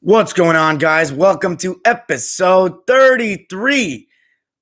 What's going on, guys? Welcome to episode 33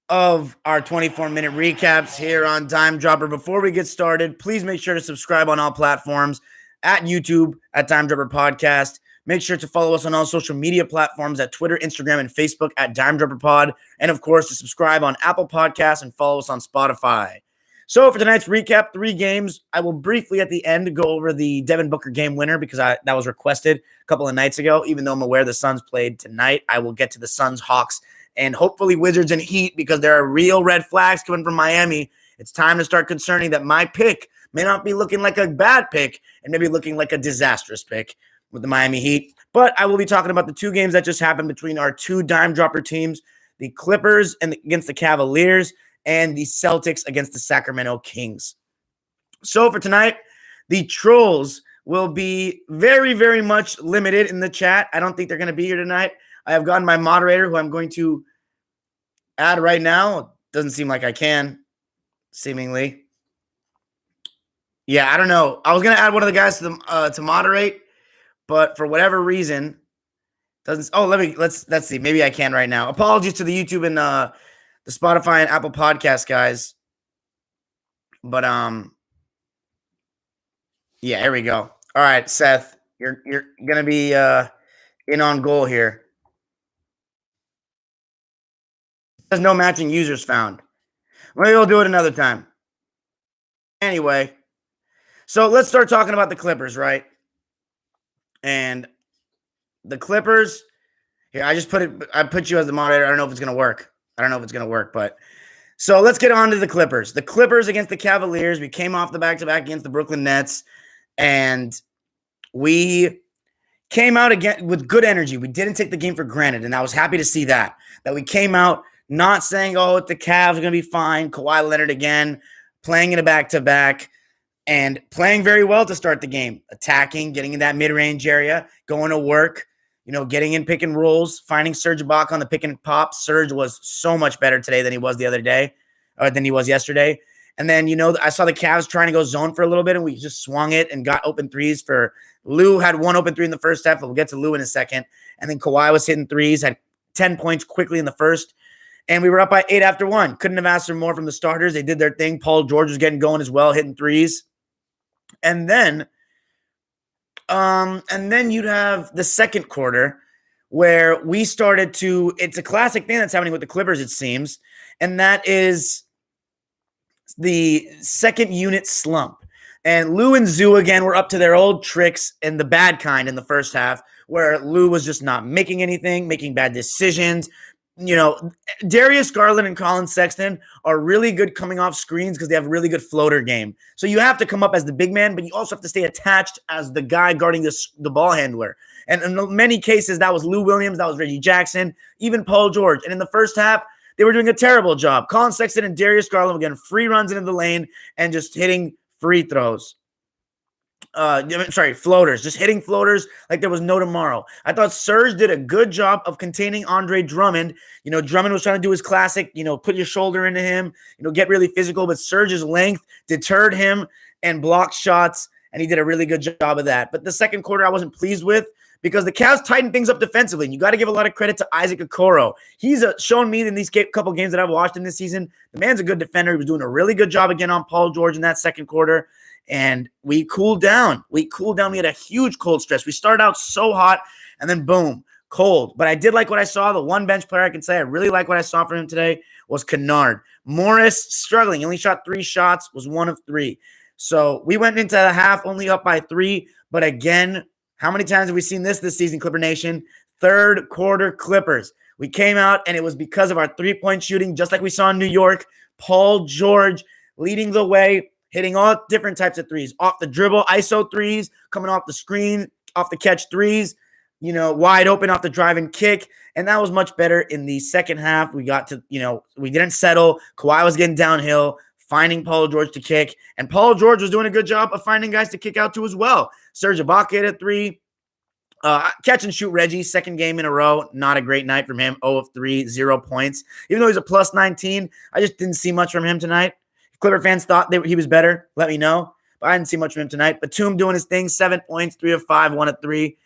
of our 24-minute recaps here on Dime Dropper. Before we get started, please make sure to subscribe on all platforms at YouTube at Dime Dropper Podcast. Make sure to follow us on all social media platforms at Twitter, Instagram, and Facebook at Dime Dropper Pod. And, of course, to subscribe on Apple Podcasts and follow us on Spotify. So for tonight's recap, 3 games. I will briefly at the end go over the Devin Booker game winner because that was requested a couple of nights ago. Even though I'm aware the Suns played tonight, I will get to the Suns, Hawks, and hopefully Wizards and Heat because there are real red flags coming from Miami. It's time to start concerning that my pick may not be looking like a bad pick and maybe looking like a disastrous pick with the Miami Heat. But I will be talking about the 2 games that just happened between our 2 Dime Dropper teams, the Clippers against the Cavaliers, and the Celtics against the Sacramento Kings. So for tonight, the trolls will be very, very much limited in the chat. I don't think they're going to be here tonight. I have gotten my moderator, who I'm going to add right now. Doesn't seem like I can, seemingly. Yeah, I don't know. I was going to add one of the guys to moderate, but for whatever reason, doesn't. Oh, let's see. Maybe I can right now. Apologies to the YouTube and the Spotify and Apple Podcast guys. But yeah, here we go. All right, Seth, you're gonna be in on goal here. There's no matching users found. Maybe we'll do it another time. Anyway, so let's start talking about the Clippers, right? And the Clippers here. I put you as the moderator. I don't know if it's gonna work. But so let's get on to the Clippers. The Clippers against the Cavaliers. We came off the back-to-back against the Brooklyn Nets, and we came out again with good energy. We didn't take the game for granted, and I was happy to see that we came out not saying, oh, the Cavs are going to be fine. Kawhi Leonard again, playing in a back-to-back, and playing very well to start the game, attacking, getting in that mid-range area, going to work. Getting in pick and rolls, finding Serge Ibaka on the pick and pop. Serge was so much better today than he was than he was yesterday. And then, I saw the Cavs trying to go zone for a little bit, and we just swung it and got open threes for Lou. Had 1 open 3 in the first half. We'll get to Lou in a second. And then Kawhi was hitting threes, had 10 points quickly in the first. And we were up by 8 after 1. Couldn't have asked for more from the starters. They did their thing. Paul George was getting going as well, hitting threes. And then you'd have the second quarter where we started to – it's a classic thing that's happening with the Clippers, it seems, and that is the second unit slump. And Lou and Zoo, again, were up to their old tricks and the bad kind in the first half where Lou was just not making anything, making bad decisions. Darius Garland and Colin Sexton are really good coming off screens because they have a really good floater game. So you have to come up as the big man, but you also have to stay attached as the guy guarding the ball handler. And in many cases, that was Lou Williams, that was Reggie Jackson, even Paul George. And in the first half, they were doing a terrible job. Colin Sexton and Darius Garland were getting free runs into the lane and just hitting free throws. Floaters, just hitting floaters like there was no tomorrow. I thought Serge did a good job of containing Andre Drummond. Drummond was trying to do his classic, put your shoulder into him, get really physical, but Serge's length deterred him and blocked shots, and he did a really good job of that. But the second quarter I wasn't pleased with because the Cavs tightened things up defensively, and you got to give a lot of credit to Isaac Okoro. He's shown me in these couple games that I've watched him this season, the man's a good defender. He was doing a really good job again on Paul George in that second quarter. And we cooled down. We had a huge cold stretch. We started out so hot, and then boom, cold. But I did like what I saw. The one bench player I can say I really like what I saw from him today was Kennard. Morris struggling. He only shot 3 shots, was 1 of 3. So we went into the half only up by 3. But again, how many times have we seen this season, Clipper Nation? Third quarter Clippers. We came out, and it was because of our 3-point shooting, just like we saw in New York. Paul George leading the way, hitting all different types of threes. Off the dribble, ISO threes, coming off the screen, off the catch threes. wide open off the drive and kick. And that was much better in the second half. We got to, we didn't settle. Kawhi was getting downhill, finding Paul George to kick. And Paul George was doing a good job of finding guys to kick out to as well. Serge Ibaka hit a three. Catch and shoot Reggie, second game in a row. Not a great night from him. 0 of 3, 0 points. Even though he's a plus 19, I just didn't see much from him tonight. If Clipper fans thought he was better, let me know. But I didn't see much from him tonight. Batum doing his thing, 7 points, 3 of 5, 1 of 3.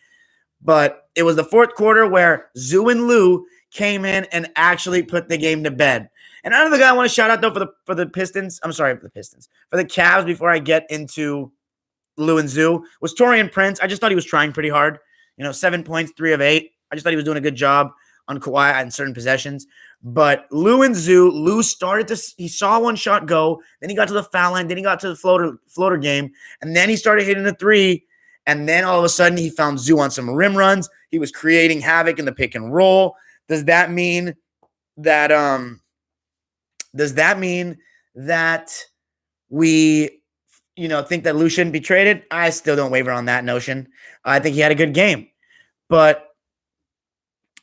But it was the fourth quarter where Zoo and Lou came in and actually put the game to bed. And another guy I want to shout out, though, for the Pistons. I'm sorry, for the Pistons. For the Cavs, before I get into Lou and Zoo, was Taurean Prince. I just thought he was trying pretty hard. 7 points, 3 of 8. I just thought he was doing a good job on Kawhi in certain possessions. But Lou and Zoo, Lou he saw one shot go, then he got to the foul line, then he got to the floater game, and then he started hitting the three, and then all of a sudden he found Zoo on some rim runs. He was creating havoc in the pick and roll. Does that mean that we think that Lou shouldn't be traded? I still don't waver on that notion. I think he had a good game. But,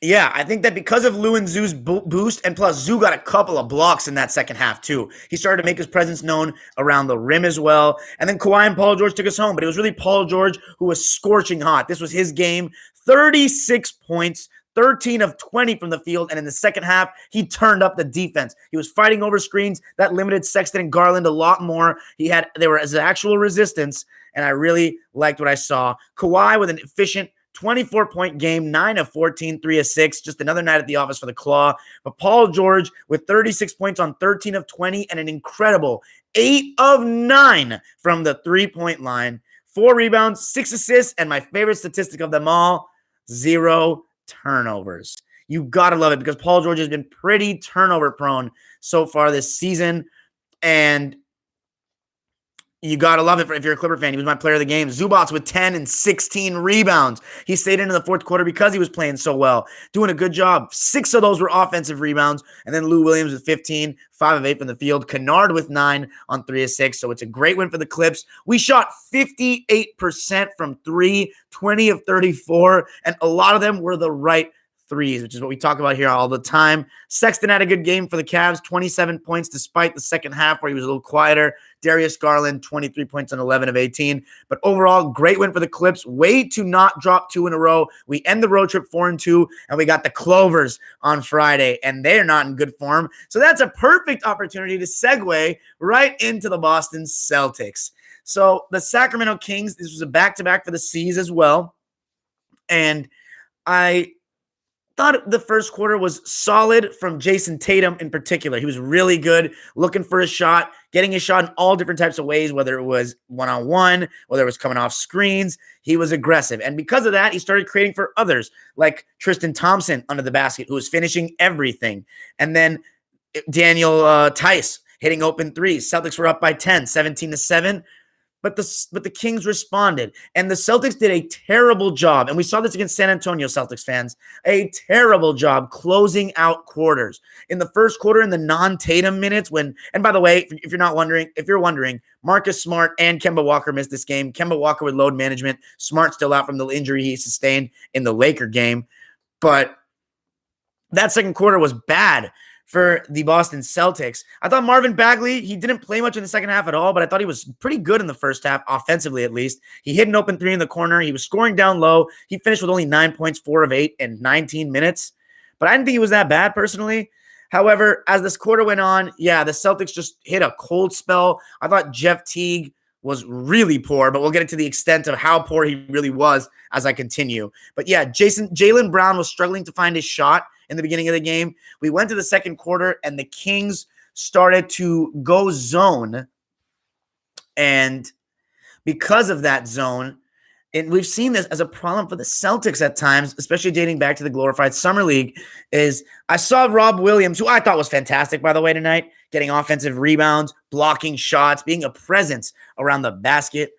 yeah, I think that because of Lou and Zoo's boost, and plus Zoo got a couple of blocks in that second half too. He started to make his presence known around the rim as well. And then Kawhi and Paul George took us home. But it was really Paul George who was scorching hot. This was his game. 36 points. 13 of 20 from the field, and in the second half, he turned up the defense. He was fighting over screens. That limited Sexton and Garland a lot more. There was actual resistance, and I really liked what I saw. Kawhi with an efficient 24-point game, 9 of 14, 3 of 6. Just another night at the office for the Claw. But Paul George with 36 points on 13 of 20 and an incredible 8 of 9 from the three-point line. 4 rebounds, 6 assists, and my favorite statistic of them all, 0 turnovers. You got to love it because Paul George has been pretty turnover prone so far this season. And you got to love it if you're a Clipper fan. He was my player of the game. Zubats with 10 and 16 rebounds. He stayed into the fourth quarter because he was playing so well. Doing a good job. 6 of those were offensive rebounds. And then Lou Williams with 15, 5 of 8 from the field. Kennard with 9 on 3 of 6. So it's a great win for the Clips. We shot 58% from 3, 20 of 34. And a lot of them were the right threes, which is what we talk about here all the time. Sexton had a good game for the Cavs, 27 points despite the second half where he was a little quieter. Darius Garland, 23 points on 11 of 18. But overall, great win for the Clips. Way to not drop 2 in a row. We end the road trip 4-2, and we got the Clovers on Friday, and they're not in good form. So that's a perfect opportunity to segue right into the Boston Celtics. So the Sacramento Kings, this was a back-to-back for the C's as well. And I thought the first quarter was solid from Jason Tatum in particular. He was really good, looking for a shot, getting a shot in all different types of ways, whether it was one-on-one, whether it was coming off screens. He was aggressive. And because of that, he started creating for others, like Tristan Thompson under the basket, who was finishing everything. And then Daniel Tice hitting open threes. Celtics were up by 10, 17-7. But the Kings responded, and the Celtics did a terrible job, and we saw this against San Antonio, Celtics fans, a terrible job closing out quarters. In the first quarter, in the non-Tatum minutes, and by the way, if you're wondering, Marcus Smart and Kemba Walker missed this game. Kemba Walker with load management, Smart still out from the injury he sustained in the Laker game, but that second quarter was bad for the Boston Celtics. I thought Marvin Bagley, he didn't play much in the second half at all, but I thought he was pretty good in the first half, offensively at least. He hit an open 3 in the corner. He was scoring down low. He finished with only 9 points, 4 of 8 in 19 minutes. But I didn't think he was that bad personally. However, as this quarter went on, the Celtics just hit a cold spell. I thought Jeff Teague was really poor, but we'll get into the extent of how poor he really was as I continue. But Jaylen Brown was struggling to find his shot in the beginning of the game. We went to the second quarter, and the Kings started to go zone. And because of that zone, and we've seen this as a problem for the Celtics at times, especially dating back to the glorified Summer League, is I saw Rob Williams, who I thought was fantastic, by the way, tonight, getting offensive rebounds, blocking shots, being a presence around the basket.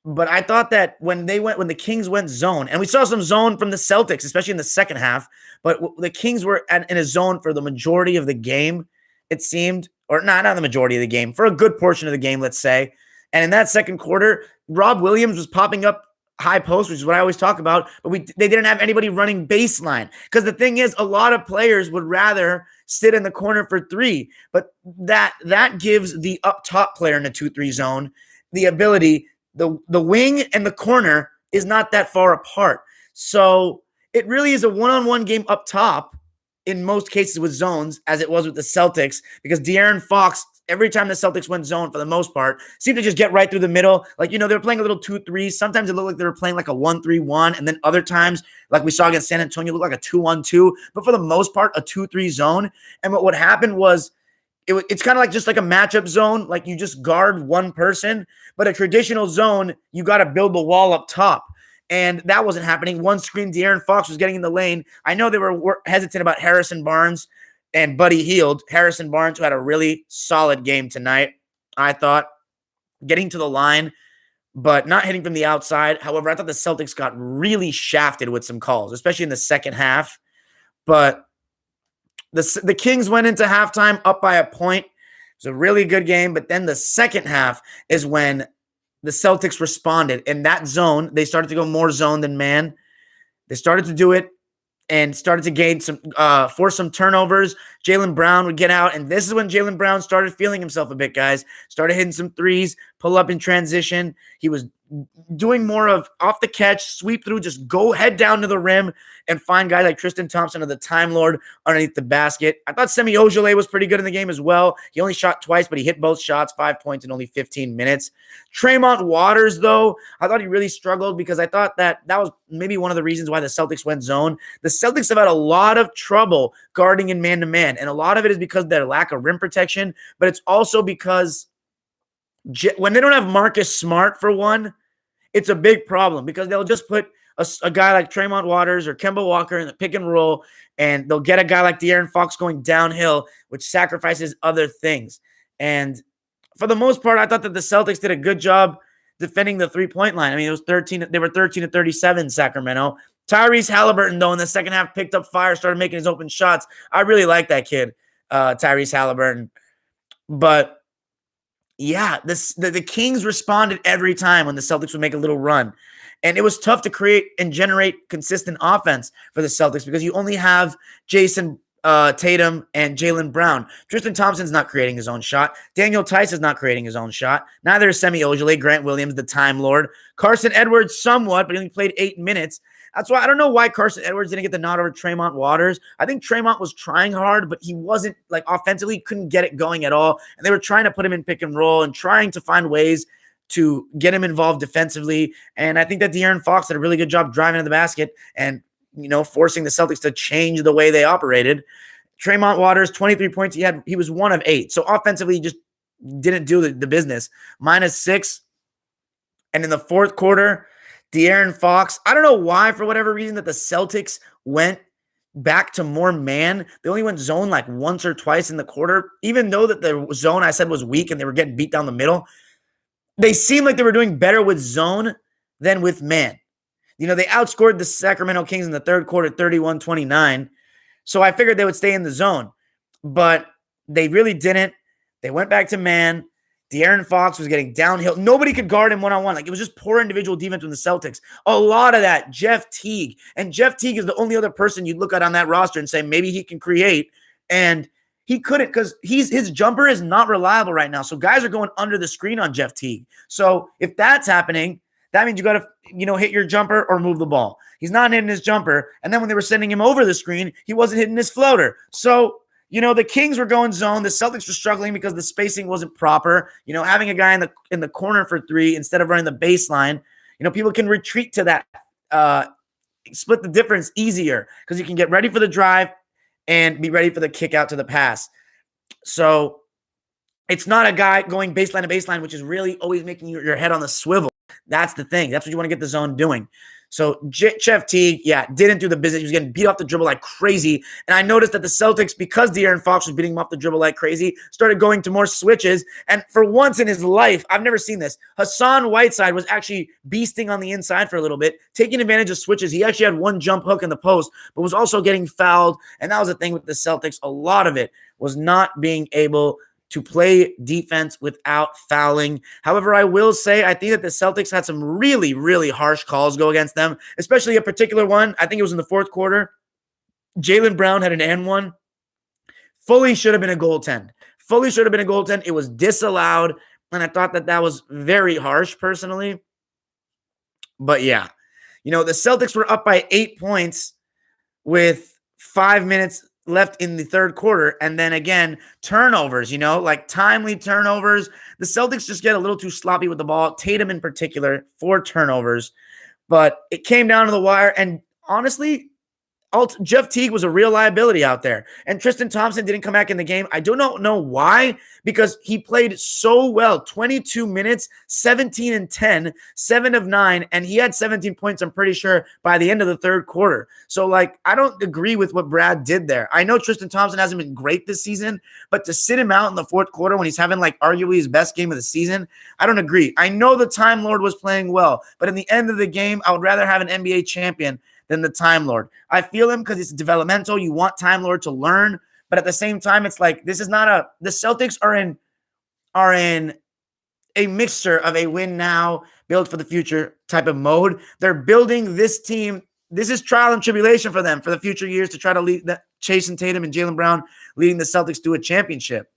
But I thought that when the Kings went zone, and we saw some zone from the Celtics, especially in the second half, but the Kings were in a zone for the majority of the game, it seemed, or not the majority of the game, for a good portion of the game, let's say. And in that second quarter, Rob Williams was popping up high post, which is what I always talk about, but they didn't have anybody running baseline. Because the thing is, a lot of players would rather sit in the corner for three, but that gives the up top player in the 2-3 zone the ability. The wing and the corner is not that far apart. So it really is a one-on-one game up top in most cases with zones, as it was with the Celtics, because De'Aaron Fox, every time the Celtics went zone, for the most part, seemed to just get right through the middle. Like, they were playing a little 2-3. Sometimes it looked like they were playing like a 1-3-1. And then other times, like we saw against San Antonio, looked like a 2-1-2. But for the most part, a 2-3 zone. And what happened was, it's kind of like just like a matchup zone. Like, you just guard one person. But a traditional zone, you got to build the wall up top. And that wasn't happening. One screen, De'Aaron Fox was getting in the lane. I know they were hesitant about Harrison Barnes and Buddy Hield. Harrison Barnes, who had a really solid game tonight, I thought, getting to the line, but not hitting from the outside. However, I thought the Celtics got really shafted with some calls, especially in the second half. But the Kings went into halftime up by a point. It was a really good game. But then the second half is when the Celtics responded. In that zone, they started to go more zone than man. They started to do it and started to gain force some turnovers. Jaylen Brown would get out, and this is when Jaylen Brown started feeling himself a bit, guys. Started hitting some threes, pull up in transition. He was doing more of off the catch, sweep through, just go head down to the rim and find guys like Tristan Thompson or the Time Lord underneath the basket. I thought Semi Ojeleye was pretty good in the game as well. He only shot twice, but he hit both shots, 5 points in only 15 minutes. Tremont Waters, though, I thought he really struggled because I thought that was maybe one of the reasons why the Celtics went zone. The Celtics have had a lot of trouble guarding in man-to-man, and a lot of it is because of their lack of rim protection, but it's also because when they don't have Marcus Smart, for one, it's a big problem because they'll just put a guy like Tremont Waters or Kemba Walker in the pick and roll, and they'll get a guy like De'Aaron Fox going downhill, which sacrifices other things. And for the most part, I thought that the Celtics did a good job defending the three-point line. I mean, they were 13-37, Sacramento. Tyrese Halliburton, though, in the second half picked up fire, started making his open shots. I really like that kid, Tyrese Halliburton. But yeah, the Kings responded every time when the Celtics would make a little run. And it was tough to create and generate consistent offense for the Celtics because you only have Jason Tatum and Jaylen Brown. Tristan Thompson's not creating his own shot. Daniel Tice is not creating his own shot. Neither is Semi Ojeleye, Grant Williams, the Time Lord. Carson Edwards somewhat, but he only played 8 minutes. That's why I don't know why Carson Edwards didn't get the nod over Tremont Waters. I think Tremont was trying hard, but he wasn't, like, offensively, couldn't get it going at all. And they were trying to put him in pick and roll and trying to find ways to get him involved defensively. And I think that De'Aaron Fox did a really good job driving to the basket and, forcing the Celtics to change the way they operated. Tremont Waters, 23 points. He was 1 of 8. So offensively, he just didn't do the business. -6. And in the fourth quarter, De'Aaron Fox, I don't know why, for whatever reason, that the Celtics went back to more man. They only went zone like once or twice in the quarter, even though that the zone I said was weak and they were getting beat down the middle. They seemed like they were doing better with zone than with man. They outscored the Sacramento Kings in the third quarter 31-29, so I figured they would stay in the zone, but they really didn't. They went back to man. De'Aaron Fox was getting downhill. Nobody could guard him one-on-one. Like, it was just poor individual defense from the Celtics. A lot of that, Jeff Teague. And Jeff Teague is the only other person you'd look at on that roster and say maybe he can create. And he couldn't because his jumper is not reliable right now. So guys are going under the screen on Jeff Teague. So if that's happening, that means you got to, hit your jumper or move the ball. He's not hitting his jumper. And then when they were sending him over the screen, he wasn't hitting his floater. So the Kings were going zone. The Celtics were struggling because the spacing wasn't proper. Having a guy in the corner for three instead of running the baseline, people can retreat to that, split the difference easier because you can get ready for the drive and be ready for the kick out to the pass. So it's not a guy going baseline to baseline, which is really always making your head on the swivel. That's the thing. That's what you want to get the zone doing. So Jeff Teague, didn't do the business. He was getting beat off the dribble like crazy. And I noticed that the Celtics, because De'Aaron Fox was beating him off the dribble like crazy, started going to more switches. And for once in his life, I've never seen this, Hassan Whiteside was actually beasting on the inside for a little bit, taking advantage of switches. He actually had one jump hook in the post, but was also getting fouled. And that was the thing with the Celtics. A lot of it was not being able to play defense without fouling. However, I will say I think that the Celtics had some really, really harsh calls go against them, especially a particular one. I think it was in the fourth quarter. Jaylen Brown had an and-one. Fully should have been a goaltend. Fully should have been a goaltend. It was disallowed, and I thought that that was very harsh personally. But yeah, the Celtics were up by 8 points with 5 minutes left in the third quarter. And then again, turnovers, like timely turnovers. The Celtics just get a little too sloppy with the ball. Tatum in particular, 4 turnovers. But it came down to the wire. And honestly, Jeff Teague was a real liability out there. And Tristan Thompson didn't come back in the game. I do not know why, because he played so well. 22 minutes, 17 and 10, 7 of 9, and he had 17 points, I'm pretty sure, by the end of the third quarter. So, I don't agree with what Brad did there. I know Tristan Thompson hasn't been great this season, but to sit him out in the fourth quarter when he's having, arguably his best game of the season, I don't agree. I know the Time Lord was playing well, but in the end of the game, I would rather have an NBA champion than the Time Lord. I feel him because it's developmental. You want Time Lord to learn, but at the same time, it's this is not the Celtics are in a mixture of a win now, build for the future type of mode. They're building this team. This is trial and tribulation for them for the future years to try to lead Jason Tatum and Jaylen Brown leading the Celtics to a championship.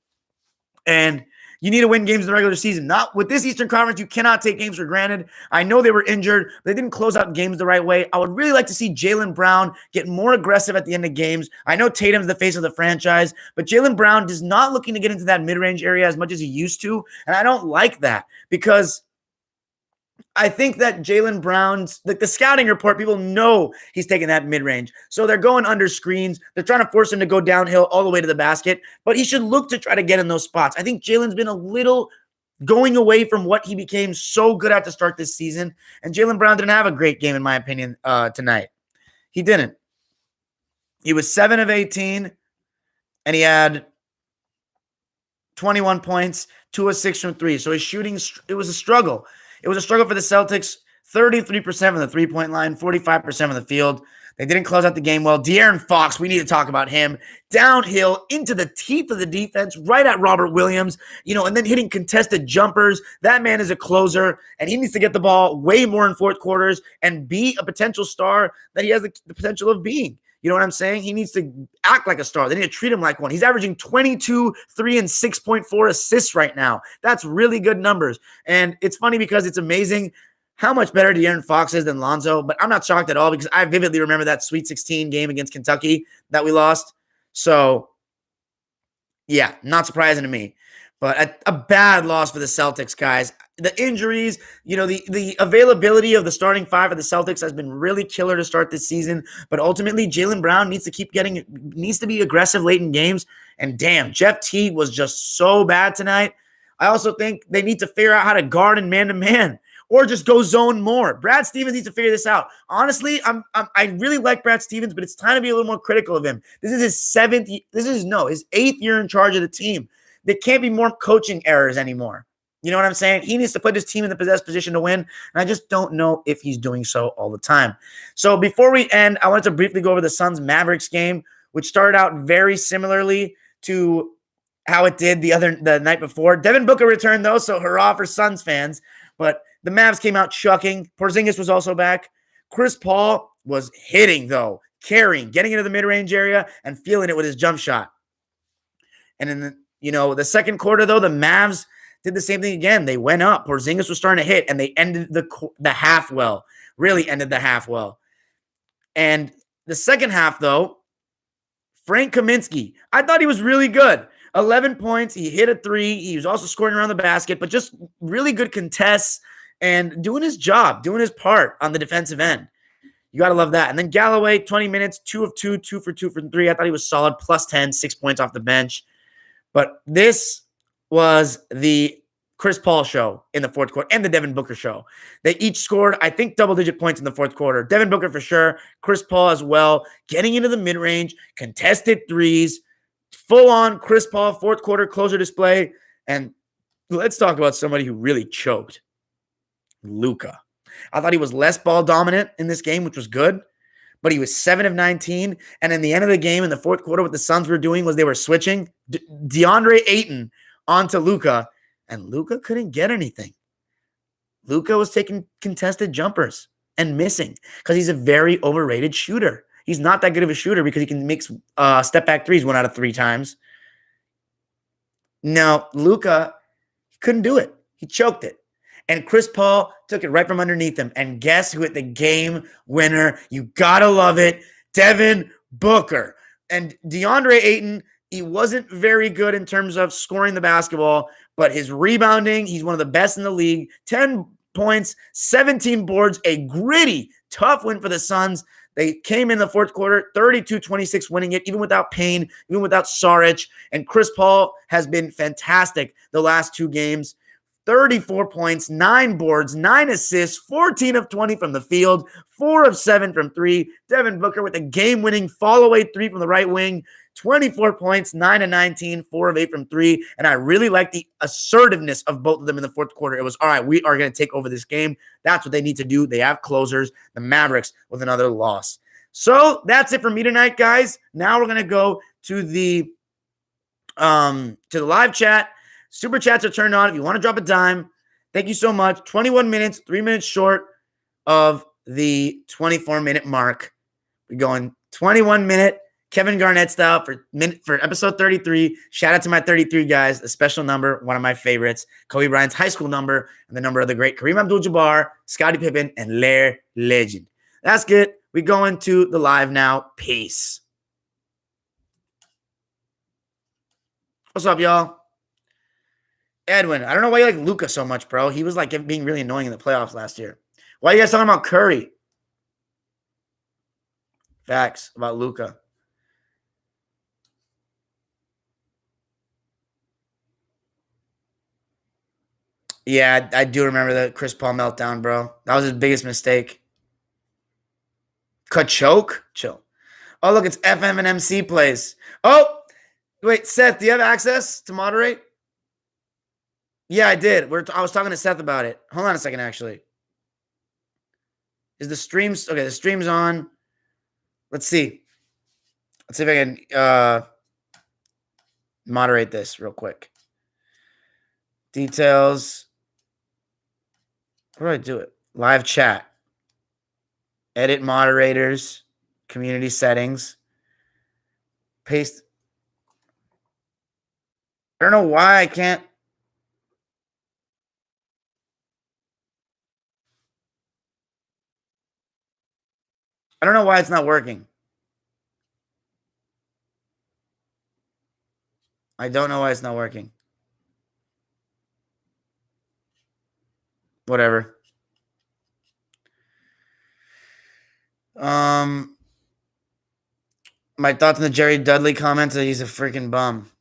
And you need to win games in the regular season. Not with this Eastern Conference, you cannot take games for granted. I know they were injured. They didn't close out games the right way. I would really like to see Jaylen Brown get more aggressive at the end of games. I know Tatum's the face of the franchise, but Jaylen Brown is not looking to get into that mid-range area as much as he used to, and I don't like that because I think that Jaylen Brown's, the scouting report, people know he's taking that mid-range. So they're going under screens. They're trying to force him to go downhill all the way to the basket, but he should look to try to get in those spots. I think Jaylen's been a little going away from what he became so good at to start this season, and Jaylen Brown didn't have a great game, in my opinion, tonight. He didn't. He was 7 of 18, and he had 21 points, 2 of 6 from 3. So his shooting, it was a struggle. It was a struggle for the Celtics, 33% from the three-point line, 45% from the field. They didn't close out the game well. De'Aaron Fox, we need to talk about him. Downhill into the teeth of the defense, right at Robert Williams, and then hitting contested jumpers. That man is a closer, and he needs to get the ball way more in fourth quarters and be a potential star that he has the potential of being. You know what I'm saying? He needs to act like a star. They need to treat him like one. He's averaging 22, 3, and 6.4 assists right now. That's really good numbers. And it's funny because it's amazing how much better De'Aaron Fox is than Lonzo, but I'm not shocked at all because I vividly remember that Sweet 16 game against Kentucky that we lost. So, yeah, not surprising to me. But a bad loss for the Celtics, guys. The injuries, the availability of the starting five of the Celtics has been really killer to start this season. But ultimately, Jaylen Brown needs to be aggressive late in games. And damn, Jeff Teague was just so bad tonight. I also think they need to figure out how to guard and man-to-man or just go zone more. Brad Stevens needs to figure this out. Honestly, I really like Brad Stevens, but it's time to be a little more critical of him. This is his 8th year in charge of the team. There can't be more coaching errors anymore. You know what I'm saying? He needs to put his team in the possessed position to win, and I just don't know if he's doing so all the time. So before we end, I wanted to briefly go over the Suns-Mavericks game, which started out very similarly to how it did the night before. Devin Booker returned, though, so hurrah for Suns fans. But the Mavs came out chucking. Porzingis was also back. Chris Paul was hitting, though, carrying, getting into the mid-range area, and feeling it with his jump shot. And in the second quarter, though, the Mavs did the same thing again. They went up. Porzingis was starting to hit, and they ended the half well. Really ended the half well. And the second half, though, Frank Kaminsky, I thought he was really good. 11 points. He hit a 3. He was also scoring around the basket, but just really good contests and doing his job, doing his part on the defensive end. You got to love that. And then Galloway, 20 minutes, 2 of 2, 2 for 2 from 3. I thought he was solid, plus 10, 6 points off the bench. But this was the Chris Paul show in the fourth quarter and the Devin Booker show. They each scored, I think, double-digit points in the fourth quarter. Devin Booker for sure, Chris Paul as well, getting into the mid-range, contested threes, full-on Chris Paul fourth quarter closer display. And let's talk about somebody who really choked. Luka. I thought he was less ball dominant in this game, which was good, but he was 7 of 19. And in the end of the game, in the fourth quarter, what the Suns were doing was they were switching. DeAndre Ayton onto Luka, and Luka couldn't get anything. Luka was taking contested jumpers and missing because he's a very overrated shooter. He's not that good of a shooter because he can make step back threes 1 out of 3 times. No, Luka couldn't do it. He choked it. And Chris Paul took it right from underneath him. And guess who hit the game winner? You gotta love it. Devin Booker. And DeAndre Ayton, he wasn't very good in terms of scoring the basketball, but his rebounding, he's one of the best in the league. 10 points, 17 boards, a gritty, tough win for the Suns. They came in the fourth quarter, 32-26, winning it, even without Payne, even without Saric. And Chris Paul has been fantastic the last 2 games. 34 points, 9 boards, 9 assists, 14 of 20 from the field, 4 of 7 from 3. Devin Booker with a game-winning fall-away 3 from the right wing, 24 points, 9 of 19, 4 of 8 from 3. And I really like the assertiveness of both of them in the fourth quarter. It was, all right, we are going to take over this game. That's what they need to do. They have closers, the Mavericks, with another loss. So that's it for me tonight, guys. Now we're going to go to the live chat. Super chats are turned on if you want to drop a dime. Thank you so much. 21 minutes, 3 minutes short of the 24-minute mark. We're going 21-minute Kevin Garnett style for episode 33. Shout out to my 33 guys, a special number, one of my favorites. Kobe Bryant's high school number, and the number of the great Kareem Abdul-Jabbar, Scottie Pippen, and Larry Legend. That's good. We go into the live now. Peace. What's up, y'all? Edwin, I don't know why you like Luka so much, bro. He was like being really annoying in the playoffs last year. Why are you guys talking about Curry? Facts about Luka. Yeah, I do remember the Chris Paul meltdown, bro. That was his biggest mistake. Kachoke? Chill. Oh, look, it's FM and MC plays. Oh, wait, Seth, do you have access to moderate? Yeah, I did. I was talking to Seth about it. Hold on a second, actually. Is the streams... Okay, the stream's on. Let's see. Let's see if I can moderate this real quick. Details. Where do I do it? Live chat. Edit moderators. Community settings. Paste. I don't know why I can't... I don't know why it's not working. I don't know why it's not working. Whatever. My thoughts on the Jerry Dudley comments that he's a freaking bum.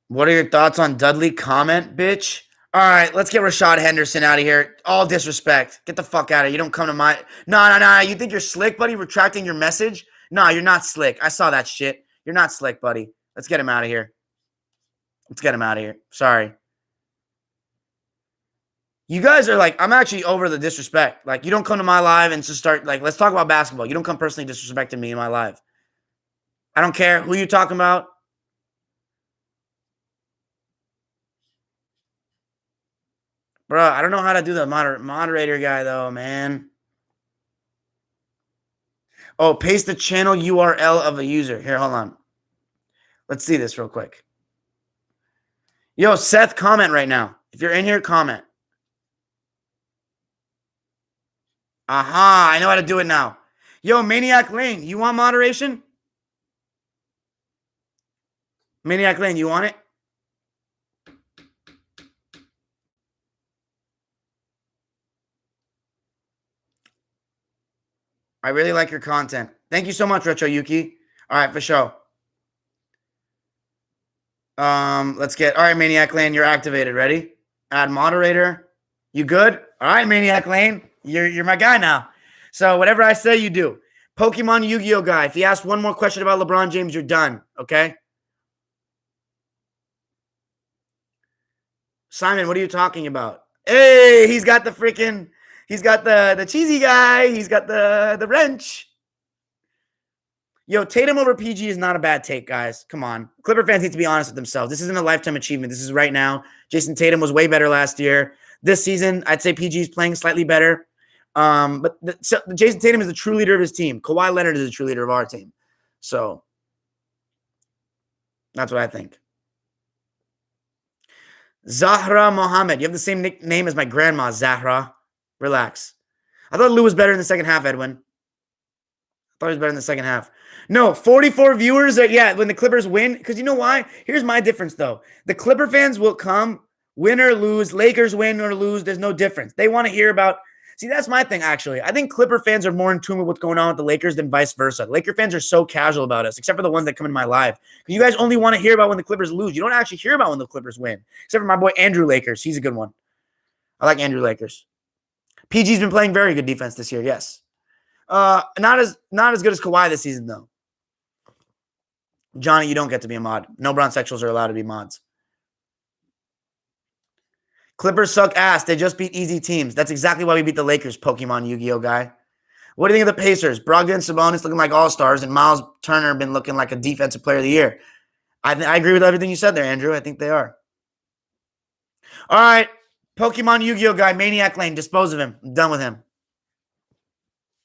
What are your thoughts on Dudley comment, bitch? All right, let's get Rashad Henderson out of here. All disrespect. Get the fuck out of here. You don't come to my... No. You think you're slick, buddy, retracting your message? No, you're not slick. I saw that shit. You're not slick, buddy. Let's get him out of here. Let's get him out of here. Sorry. You guys are like... I'm actually over the disrespect. Like, you don't come to my live and just start... Like, let's talk about basketball. You don't come personally disrespecting me in my live. I don't care who you're talking about. Bro, I don't know how to do the moderator guy, though, man. Oh, paste the channel URL of a user. Here, hold on. Let's see this real quick. Yo, Seth, comment right now. If you're in here, comment. Aha, I know how to do it now. Yo, Maniac Lane, you want moderation? Maniac Lane, you want it? I really like your content. Thank you so much, Retro Yuki. All right, for sure. Let's get... All right, Maniac Lane, you're activated. Ready? Add moderator. You good? All right, Maniac Lane. You're my guy now. So whatever I say, you do. Pokemon Yu-Gi-Oh guy. If you ask one more question about LeBron James, you're done. Okay? Simon, what are you talking about? Hey, he's got the freaking... He's got the cheesy guy. He's got the wrench. Yo, Tatum over PG is not a bad take, guys. Come on. Clipper fans need to be honest with themselves. This isn't a lifetime achievement. This is right now. Jason Tatum was way better last year. This season, I'd say PG is playing slightly better. But Jason Tatum is the true leader of his team. Kawhi Leonard is the true leader of our team. So that's what I think. Zahra Mohammed. You have the same nickname as my grandma, Zahra. Relax. I thought Lou was better in the second half, Edwin. I thought he was better in the second half. No, 44 viewers. Yeah, when the Clippers win. Because you know why? Here's my difference, though. The Clipper fans will come, win or lose. Lakers win or lose. There's no difference. They want to hear about... See, that's my thing, actually. I think Clipper fans are more in tune with what's going on with the Lakers than vice versa. Laker fans are so casual about us, except for the ones that come in my live. You guys only want to hear about when the Clippers lose. You don't actually hear about when the Clippers win. Except for my boy Andrew Lakers. He's a good one. I like Andrew Lakers. PG's been playing very good defense this year, yes. Not as good as Kawhi this season, though. Johnny, you don't get to be a mod. No bronzexuals are allowed to be mods. Clippers suck ass. They just beat easy teams. That's exactly why we beat the Lakers, Pokemon Yu-Gi-Oh guy. What do you think of the Pacers? Brogdon and Sabonis looking like all-stars, and Miles Turner been looking like a defensive player of the year. I agree with everything you said there, Andrew. I think they are. All right. Pokemon Yu-Gi-Oh guy, Maniac Lane. Dispose of him. I'm done with him.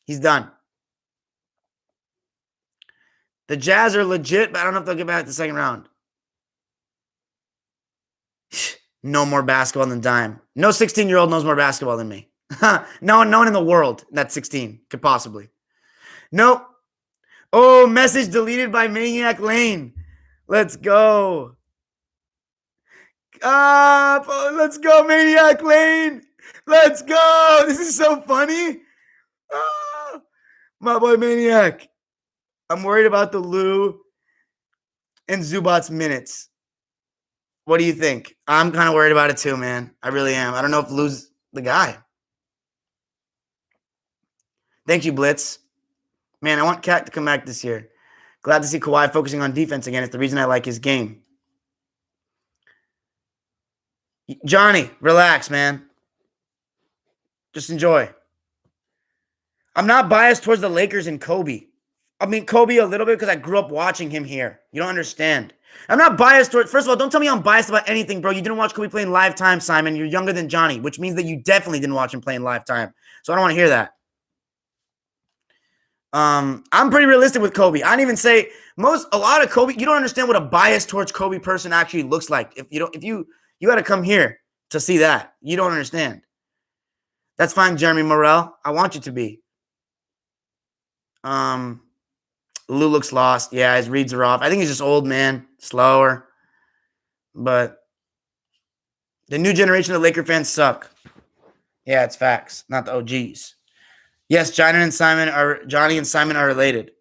He's done. The Jazz are legit, but I don't know if they'll get back to the second round. No more basketball than Dime. No 16-year-old knows more basketball than me. No one in the world that's 16 could possibly. Nope. Oh, message deleted by Maniac Lane. Let's go. Let's go, Maniac Lane. Let's go. This is so funny. My boy Maniac. I'm worried about the Lou and Zubac's minutes. What do you think? I'm kind of worried about it too, man. I really am. I don't know if Lou's the guy. Thank you, Blitz. Man, I want Cat to come back this year. Glad to see Kawhi focusing on defense again. It's the reason I like his game. Johnny, relax, man. Just enjoy. I'm not biased towards the Lakers and Kobe. I mean, Kobe a little bit because I grew up watching him here. You don't understand. I'm not biased towards... First of all, don't tell me I'm biased about anything, bro. You didn't watch Kobe play in live time, Simon. You're younger than Johnny, which means that you definitely didn't watch him play in live time. So I don't want to hear that. I'm pretty realistic with Kobe. I didn't even say a lot of Kobe. You don't understand what a bias towards Kobe person actually looks like. If you got to come here to see that. You don't understand. That's fine, Jeremy Morrell. I want you to be. Lou looks lost. Yeah, his reads are off. I think he's just old, man. Slower. But the new generation of Laker fans suck. Yeah, it's facts. Not the OGs. Yes, Johnny and Simon are related.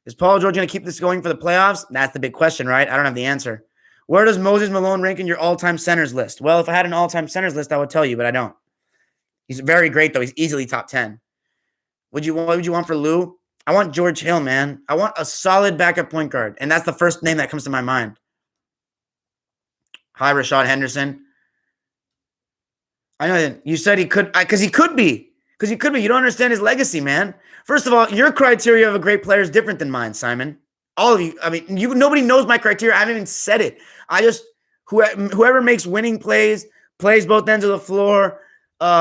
Is Paul George going to keep this going for the playoffs? That's the big question, right? I don't have the answer. Where does Moses Malone rank in your all-time centers list? Well, if I had an all-time centers list, I would tell you, but I don't. He's very great, though. He's easily top 10. What would you want for Lou? I want George Hill, man. I want a solid backup point guard, and that's the first name that comes to my mind. Hi, Rashad Henderson. I know you said he could, because he could be. Because he could be. You don't understand his legacy, man. First of all, your criteria of a great player is different than mine, Simon. All of you. I mean, nobody knows my criteria. I haven't even said it. I just, whoever makes winning plays both ends of the floor,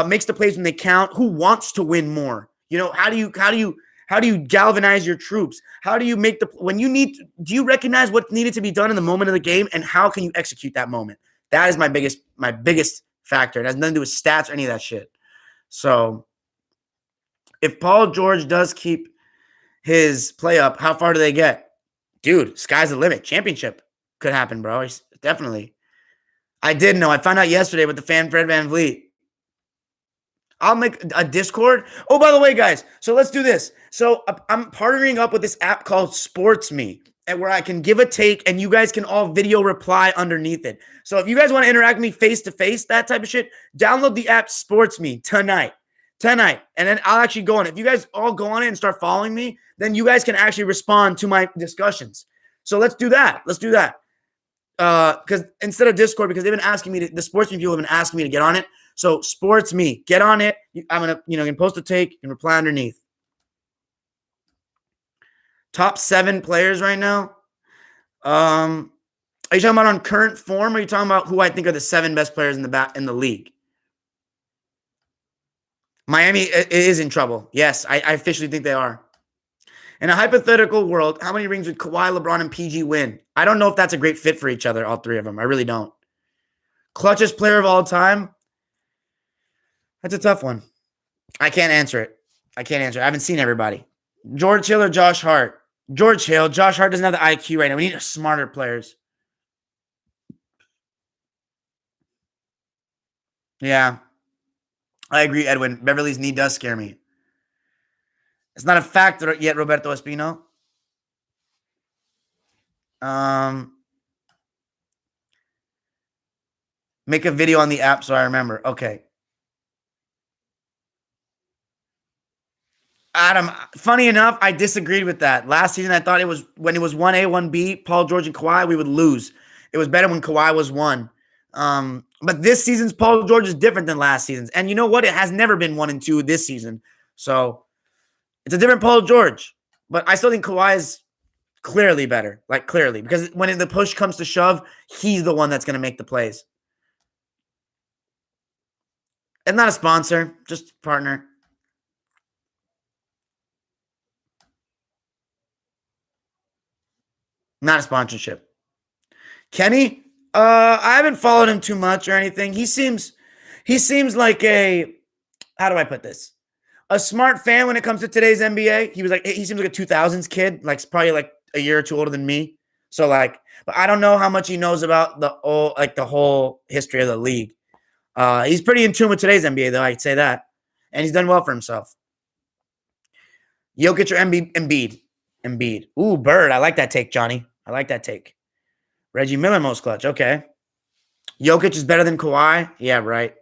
makes the plays when they count. Who wants to win more? You know, how do you galvanize your troops? How do you make do you recognize what needed to be done in the moment of the game, and how can you execute that moment? That is my biggest factor. It has nothing to do with stats or any of that shit. So if Paul George does keep his play up, how far do they get? Dude, sky's the limit. Championship could happen, bro. Definitely. I did know. I found out yesterday with the fan Fred VanVleet. I'll make a Discord. Oh, by the way, guys, so let's do this. So I'm partnering up with this app called SportsMe, and where I can give a take and you guys can all video reply underneath it. So if you guys want to interact with me face-to-face, that type of shit, download the app SportsMe tonight. And then I'll actually go on it. If you guys all go on it and start following me, then you guys can actually respond to my discussions. So let's do that. Because instead of Discord, because they've been asking me the SportsMe people have been asking me to get on it. So SportsMe, get on it. I'm going to, post a take and reply underneath. Top 7 players right now. Are you talking about on current form, or are you talking about who I think are the 7 best players in the league? Miami is in trouble. Yes, I officially think they are. In a hypothetical world, how many rings would Kawhi, LeBron, and PG win? I don't know if that's a great fit for each other, all 3 of them. I really don't. Clutchest player of all time? That's a tough one. I can't answer it. I haven't seen everybody. George Hill or Josh Hart? George Hill. Josh Hart doesn't have the IQ right now. We need smarter players. Yeah, I agree, Edwin. Beverly's knee does scare me. It's not a fact yet, Roberto Espino. Make a video on the app so I remember. Okay. Adam, funny enough, I disagreed with that. Last season, I thought it was when it was 1A, 1B, Paul George and Kawhi, we would lose. It was better when Kawhi was 1. But this season's Paul George is different than last season's. And you know what? It has never been 1 and 2 this season. So it's a different Paul George. But I still think Kawhi is clearly better. Like, clearly. Because when the push comes to shove, he's the one that's going to make the plays. And not a sponsor, just partner. Not a sponsorship. Kenny, I haven't followed him too much or anything. He seems like a, how do I put this? A smart fan when it comes to today's NBA. He seems like a 2000s kid, like probably like a year or two older than me. So like, but I don't know how much he knows about the whole history of the league. He's pretty in tune with today's NBA though, I'd say that. And he's done well for himself. Jokic or Embiid? Embiid. Ooh, Bird. I like that take, Johnny. I like that take. Reggie Miller most clutch. Okay. Jokic is better than Kawhi? Yeah, right.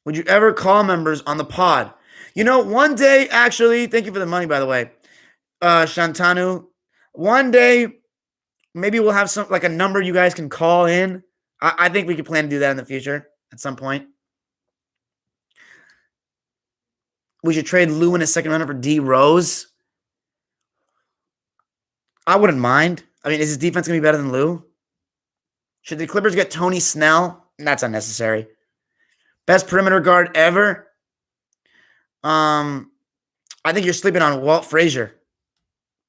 Would you ever call members on the pod? You know, one day, actually, thank you for the money, by the way, Shantanu. One day, maybe we'll have some like a number you guys can call in. I think we could plan to do that in the future at some point. We should trade Lou in a second rounder for D Rose. I wouldn't mind. I mean, is his defense going to be better than Lou? Should the Clippers get Tony Snell? That's unnecessary. Best perimeter guard ever? I think you're sleeping on Walt Frazier.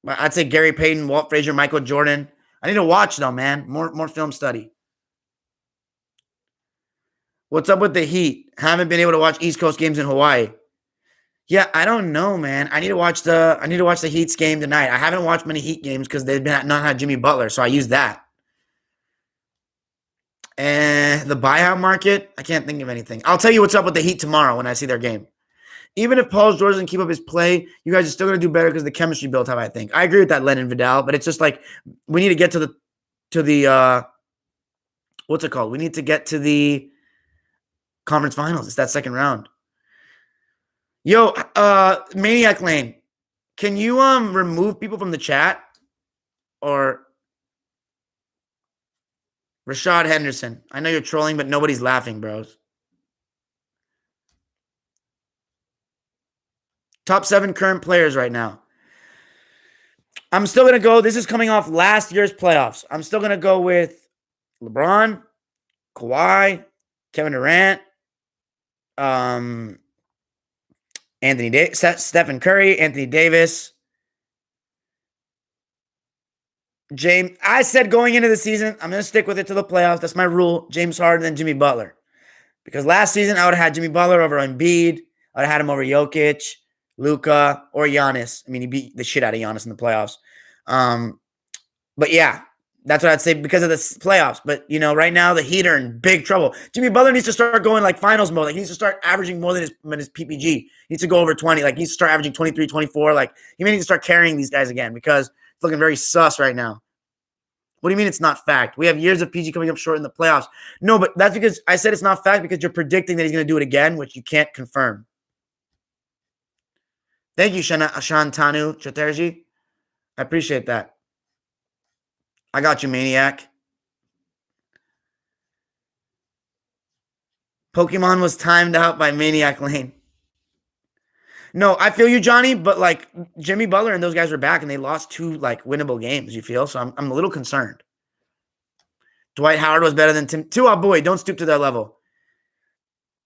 I'd say Gary Payton, Walt Frazier, Michael Jordan. I need to watch though, man. More film study. What's up with the Heat? Haven't been able to watch East Coast games in Hawaii. Yeah, I don't know, man. I need to watch the Heat's game tonight. I haven't watched many Heat games because they've not had Jimmy Butler, so I use that. And the buyout market, I can't think of anything. I'll tell you what's up with the Heat tomorrow when I see their game. Even if Paul George doesn't keep up his play, you guys are still going to do better because the chemistry built up, I think. I agree with that, Lennon Vidal, but it's just like we need to get to the what's it called? We need to get to the conference finals. It's that second round. Yo, Maniac Lane, can you remove people from the chat? Or Rashad Henderson. I know you're trolling, but nobody's laughing, bros. Top 7 current players right now. I'm still going to go. This is coming off last year's playoffs. I'm still going to go with LeBron, Kawhi, Kevin Durant, Stephen Curry, Anthony Davis, James. I said going into the season, I'm going to stick with it to the playoffs. That's my rule. James Harden and Jimmy Butler. Because last season, I would have had Jimmy Butler over Embiid. I would have had him over Jokic, Luka, or Giannis. I mean, he beat the shit out of Giannis in the playoffs. But yeah, that's what I'd say because of the playoffs. But, you know, right now, the Heat are in big trouble. Jimmy Butler needs to start going like finals mode. Like, he needs to start averaging more than his PPG. He needs to go over 20. Like, he needs to start averaging 23, 24. Like, he may need to start carrying these guys again because it's looking very sus right now. What do you mean it's not fact? We have years of PG coming up short in the playoffs. No, but that's because I said it's not fact because you're predicting that he's going to do it again, which you can't confirm. Thank you, Shantanu Chatterjee. I appreciate that. I got you, Maniac. Pokemon was timed out by Maniac Lane. No, I feel you, Johnny, but like Jimmy Butler and those guys are back and they lost two like winnable games, you feel? So I'm a little concerned. Dwight Howard was better than Tim. Oh boy, don't stoop to that level.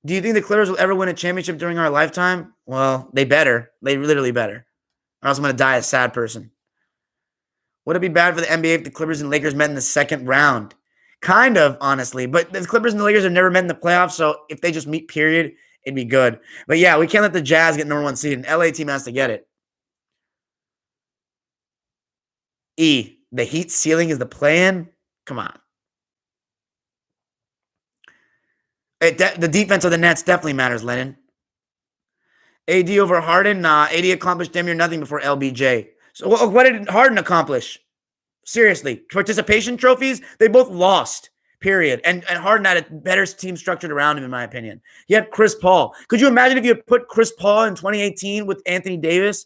Do you think the Clippers will ever win a championship during our lifetime? Well, they better. They literally better. Or else I'm going to die a sad person. Would it be bad for the NBA if the Clippers and Lakers met in the second round? Kind of, honestly. But the Clippers and the Lakers have never met in the playoffs, so if they just meet, period, it'd be good. But yeah, we can't let the Jazz get number one seed. An LA team has to get it. E, the Heat ceiling is the play-in? Come on. The defense of the Nets definitely matters, Lennon. AD over Harden? Nah, AD accomplished damn near nothing before LBJ. So what did Harden accomplish? Seriously, participation trophies, they both lost, period. And Harden had a better team structured around him, in my opinion. He had Chris Paul. Could you imagine if you had put Chris Paul in 2018 with Anthony Davis?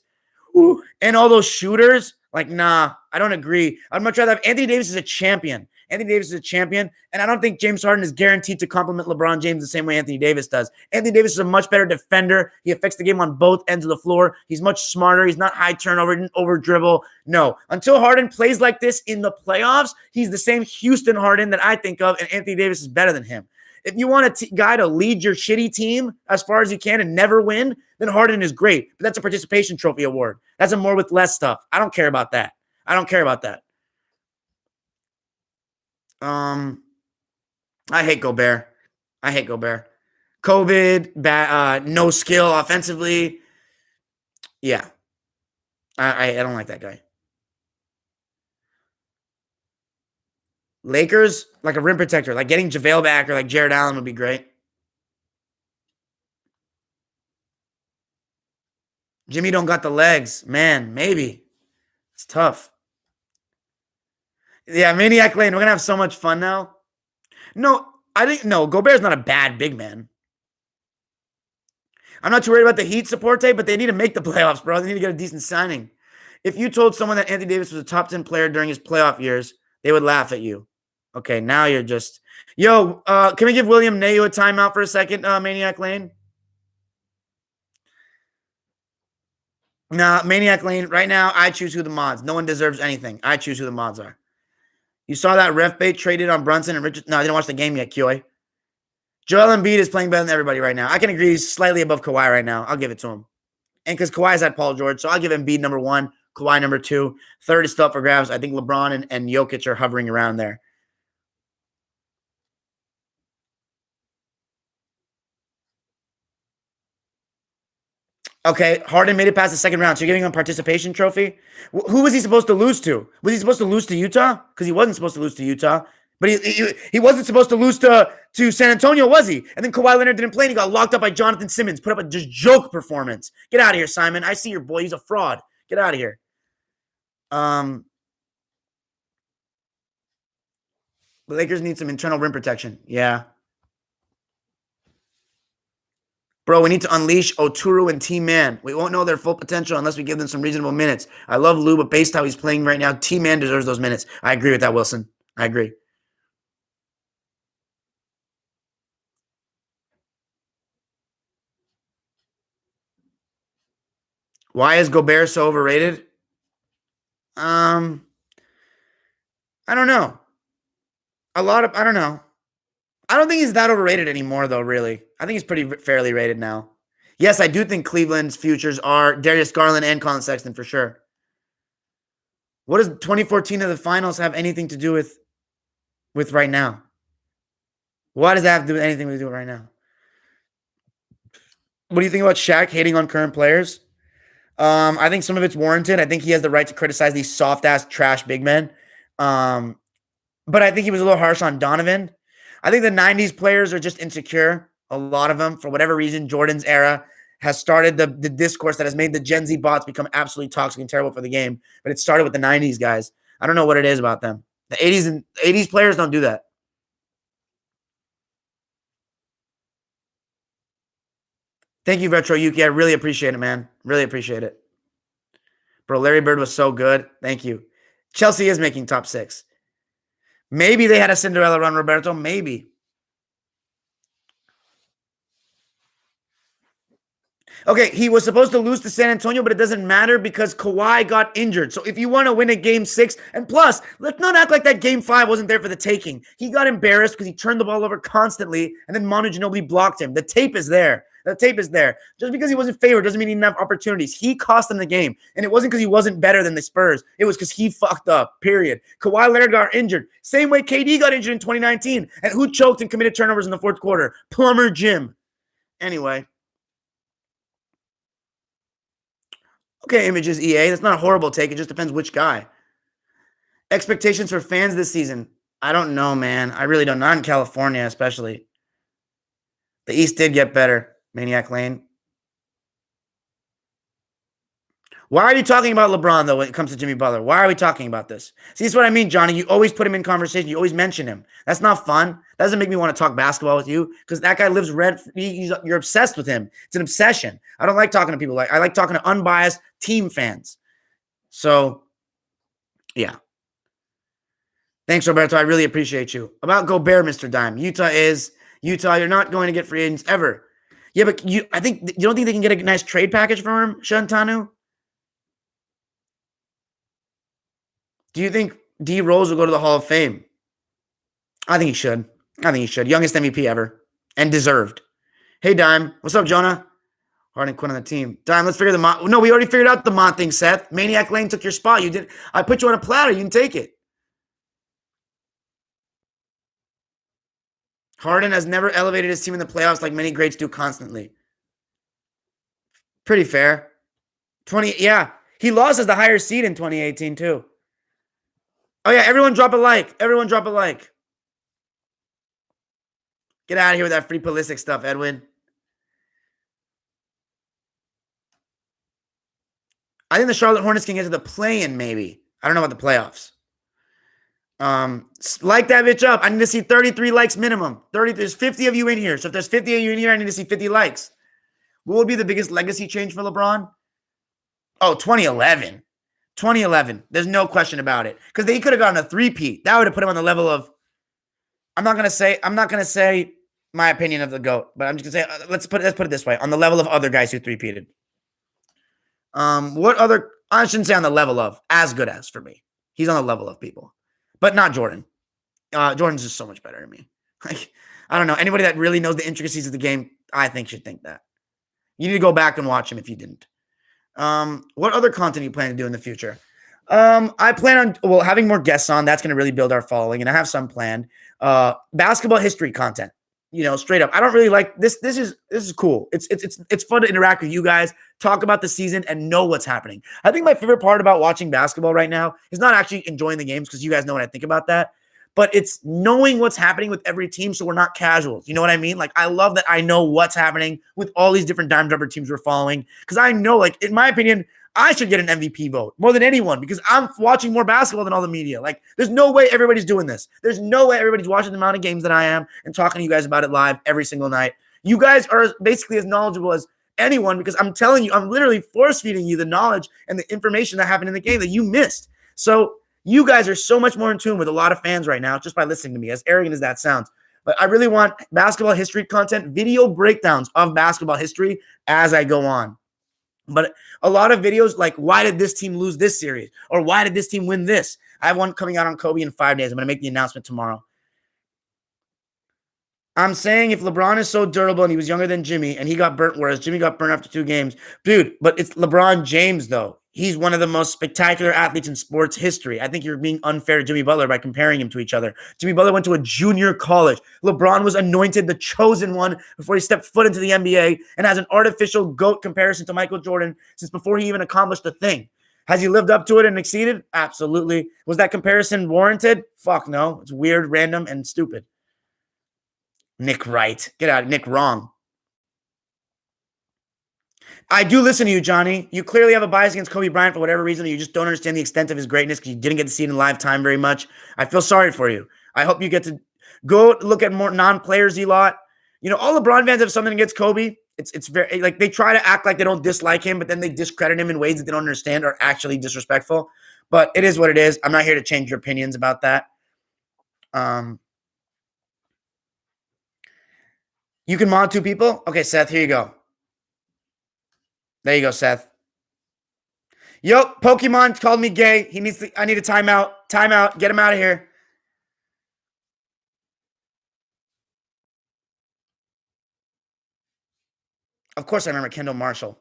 Ooh, and all those shooters? Like, nah, I don't agree. I'd much rather have Anthony Davis as a champion. Anthony Davis is a champion, and I don't think James Harden is guaranteed to complement LeBron James the same way Anthony Davis does. Anthony Davis is a much better defender. He affects the game on both ends of the floor. He's much smarter. He's not high turnover, didn't over dribble. No, until Harden plays like this in the playoffs, he's the same Houston Harden that I think of, and Anthony Davis is better than him. If you want a guy to lead your shitty team as far as he can and never win, then Harden is great. But that's a participation trophy award. That's a more with less stuff. I don't care about that. I don't care about that. I hate Gobert. I hate Gobert. COVID, no skill offensively. Yeah. I don't like that guy. Lakers, like a rim protector, like getting JaVale back or like Jared Allen would be great. Jimmy don't got the legs. Man, maybe. It's tough. Yeah, Maniac Lane. We're going to have so much fun now. No, I think, no, Gobert's not a bad big man. I'm not too worried about the Heat support tape, but they need to make the playoffs, bro. They need to get a decent signing. If you told someone that Anthony Davis was a top 10 player during his playoff years, they would laugh at you. Okay, now you're just... Yo, can we give William Nayu a timeout for a second, Maniac Lane? Nah, Maniac Lane, right now, I choose who the mods. No one deserves anything. I choose who the mods are. You saw that ref bait traded on Brunson and Richard? No, I didn't watch the game yet, Kyoy. Joel Embiid is playing better than everybody right now. I can agree he's slightly above Kawhi right now. I'll give it to him. And because Kawhi's had Paul George, so I'll give Embiid number one, Kawhi number two. Third is still up for grabs. I think LeBron and Jokic are hovering around there. Okay, Harden made it past the second round. So you're giving him a participation trophy? Who was he supposed to lose to? Was he supposed to lose to Utah? Because he wasn't supposed to lose to Utah. But he wasn't supposed to lose to San Antonio, was he? And then Kawhi Leonard didn't play and he got locked up by Jonathan Simmons. Put up a just joke performance. Get out of here, Simon. I see your boy. He's a fraud. Get out of here. The Lakers need some internal rim protection. Yeah. Bro, we need to unleash Oturu and T-Man. We won't know their full potential unless we give them some reasonable minutes. I love Lou, but based how he's playing right now, T-Man deserves those minutes. I agree with that, Wilson. I agree. Why is Gobert so overrated? I don't know. I don't know. I don't think he's that overrated anymore, though, really. I think he's pretty fairly rated now. Yes, I do think Cleveland's futures are Darius Garland and Colin Sexton for sure. What does 2014 of the finals have anything to do with right now? Why does that have to do with anything to do with right now? What do you think about Shaq hating on current players? I think some of it's warranted. I think he has the right to criticize these soft ass trash big men. But I think he was a little harsh on Donovan. I think the 90s players are just insecure. A lot of them, for whatever reason, Jordan's era has started the discourse that has made the Gen Z bots become absolutely toxic and terrible for the game. But it started with the 90s guys. I don't know what it is about them. The 80s players don't do that. Thank you, Retro Yuki. I really appreciate it, man. Really appreciate it. Bro, Larry Bird was so good. Thank you. Chelsea is making top 6. Maybe they had a Cinderella run, Roberto. Maybe. Okay, he was supposed to lose to San Antonio, but it doesn't matter because Kawhi got injured. So if you want to win a game 6, and plus, let's not act like that game 5 wasn't there for the taking. He got embarrassed because he turned the ball over constantly, and then Manu Ginobili blocked him. The tape is there. The tape is there. Just because he wasn't favored doesn't mean he didn't have opportunities. He cost them the game. And it wasn't because he wasn't better than the Spurs. It was because he fucked up, period. Kawhi Leonard got injured. Same way KD got injured in 2019. And who choked and committed turnovers in the fourth quarter? Plumber Jim. Anyway. Okay, Images EA. That's not a horrible take. It just depends which guy. Expectations for fans this season. I don't know, man. I really don't. Not in California, especially. The East did get better. Maniac Lane. Why are you talking about LeBron, though, when it comes to Jimmy Butler? Why are we talking about this? See, that's what I mean, Johnny. You always put him in conversation. You always mention him. That's not fun. That doesn't make me want to talk basketball with you because that guy lives rent. You're obsessed with him. It's an obsession. I don't like talking to people I like talking to unbiased team fans. So, yeah. Thanks, Roberto. I really appreciate you. About Gobert, Mr. Dime. Utah. You're not going to get free agents ever. Yeah, but you don't think they can get a nice trade package from him, Shantanu? Do you think D Rose will go to the Hall of Fame? I think he should. Youngest MVP ever. And deserved. Hey, Dime. What's up, Jonah? Harden quit on the team. Dime, let's figure the Mon. No, we already figured out the Mon thing, Seth. Maniac Lane took your spot. You did. I put you on a platter. You can take it. Harden has never elevated his team in the playoffs like many greats do constantly. Pretty fair. Yeah. He lost as the higher seed in 2018, too. Oh, yeah. Everyone drop a like. Get out of here with that free Pulisic stuff, Edwin. I think the Charlotte Hornets can get to the play-in, maybe. I don't know about the playoffs. Like that bitch up. I need to see 33 likes minimum. There's 50 of you in here. So if there's 50 of you in here, I need to see 50 likes. What would be the biggest legacy change for LeBron? Oh, 2011. 2011. There's no question about it. Because he could have gotten a three-peat. That would have put him on the level of. I'm not gonna say my opinion of the GOAT, but I'm just gonna say let's put it this way. On the level of other guys who three-peated. What other, I shouldn't say on the level of, as good as for me. He's on the level of people. But not Jordan. Jordan's just so much better than me. Like, I don't know. Anybody that really knows the intricacies of the game, I think should think that. You need to go back and watch him if you didn't. What other content do you plan to do in the future? I plan on having more guests on. That's going to really build our following, and I have some planned. Basketball history content. Straight up. I don't really like this. This is cool. It's fun to interact with you guys, talk about the season, and know what's happening. I think my favorite part about watching basketball right now is not actually enjoying the games because you guys know what I think about that, but it's knowing what's happening with every team so we're not casuals. You know what I mean? Like, I love that I know what's happening with all these different dime jumper teams we're following because I know, like, in my opinion, I should get an MVP vote more than anyone because I'm watching more basketball than all the media. Like, there's no way everybody's doing this. There's no way everybody's watching the amount of games that I am and talking to you guys about it live every single night. You guys are basically as knowledgeable as anyone because I'm telling you, I'm literally force-feeding you the knowledge and the information that happened in the game that you missed. So you guys are so much more in tune with a lot of fans right now just by listening to me, as arrogant as that sounds. But I really want basketball history content, video breakdowns of basketball history as I go on. But a lot of videos like, why did this team lose this series? Or why did this team win this? I have one coming out on Kobe in 5 days. I'm going to make the announcement tomorrow. I'm saying if LeBron is so durable and he was younger than Jimmy and he got burnt, whereas Jimmy got burnt after 2 games. Dude, but it's LeBron James, though. He's one of the most spectacular athletes in sports history. I think you're being unfair to Jimmy Butler by comparing him to each other. Jimmy Butler went to a junior college. LeBron was anointed the chosen one before he stepped foot into the NBA and has an artificial GOAT comparison to Michael Jordan since before he even accomplished a thing. Has he lived up to it and exceeded? Absolutely. Was that comparison warranted? Fuck no. It's weird, random, and stupid. Nick Wright. Get out. Nick wrong. I do listen to you, Johnny. You clearly have a bias against Kobe Bryant for whatever reason. You just don't understand the extent of his greatness because you didn't get to see it in live time very much. I feel sorry for you. I hope you get to go look at more non-players you lot. All LeBron fans have something against Kobe. It's very, like, they try to act like they don't dislike him, but then they discredit him in ways that they don't understand are actually disrespectful. But it is what it is. I'm not here to change your opinions about that. You can mod 2 people? Okay, Seth, here you go. There you go, Seth. Yo, Pokemon called me gay. He needs to. I need a timeout. Timeout. Get him out of here. Of course, I remember Kendall Marshall.